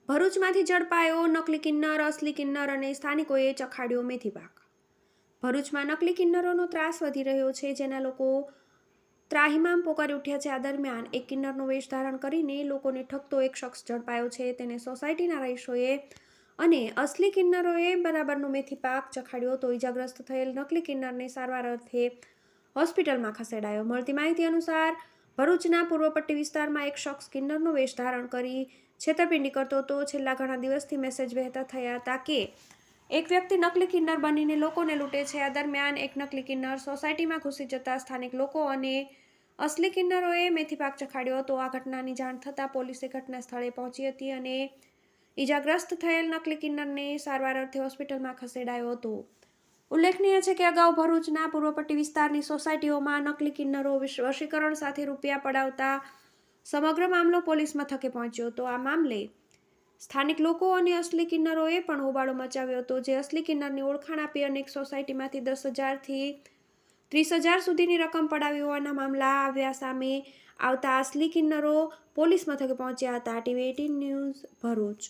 ભરૂચમાંથી ઝડપાયો નકલી કિન્નર, અસલી કિન્નર અને સ્થાનિકોએ ચખાડ્યો મેથી પાક. ભરૂચમાં નકલી કિન્નરોનો ત્રાસ વધી રહ્યો છે, જેના લોકો ત્રાહિમામ પોકારી ઉઠ્યા છે. આ દરમિયાન એક કિન્નરનો વેશ ધારણ કરીને લોકોને ઠગતો એક શખ્સ ઝડપાયો છે. તેને સોસાયટીના રહીશોએ અને અસલી કિન્નરોએ બરાબરનો મેથી પાક ચખાડ્યો તો ઈજાગ્રસ્ત થયેલ નકલી કિન્નરને સારવાર અર્થે હોસ્પિટલમાં ખસેડાયો. મળતી માહિતી અનુસાર ભરૂચના પૂર્વ પટ્ટી વિસ્તારમાં એક શખ્સ કિન્નરનો વેશ ધારણ કરી છેતરપિંડી કરતો હતો. છેલ્લા ઘણા દિવસથી મેસેજ વહેતા થયા હતા કે એક વ્યક્તિ નકલી કિન્નર બનીને લોકોને લૂંટે છે. આ દરમિયાન એક નકલી કિન્નર સોસાયટીમાં ઘૂસી જતા સ્થાનિક લોકો અને અસલી કિન્નરોએ મેથી પાક ચખાડ્યો હતો. આ ઘટનાની જાણ થતાં પોલીસે ઘટના સ્થળે પહોંચી હતી અને ઈજાગ્રસ્ત થયેલ નકલી કિન્નરને સારવાર અર્થે હોસ્પિટલમાં ખસેડાયો હતો. ઉલ્લેખનીય છે કે અગાઉ ભરૂચના પૂર્વ પટ્ટી વિસ્તારની સોસાયટીઓમાં નકલી કિન્નરો વશીકરણ સાથે રૂપિયા પડાવતા સમગ્ર મામલો પોલીસ મથકે પહોંચ્યો હતો. આ મામલે સ્થાનિક લોકો અને અસલી કિન્નરોએ પણ હોબાળો મચાવ્યો હતો, જે અસલી કિન્નરની ઓળખાણ આપી અનેક સોસાયટીમાંથી 10,000 થી 30,000 સુધીની રકમ પડાવી હોવાના મામલા આવ્યા. સામે આવતા અસલી કિન્નરો પોલીસ મથકે પહોંચ્યા હતા. TV18 news Bharuch.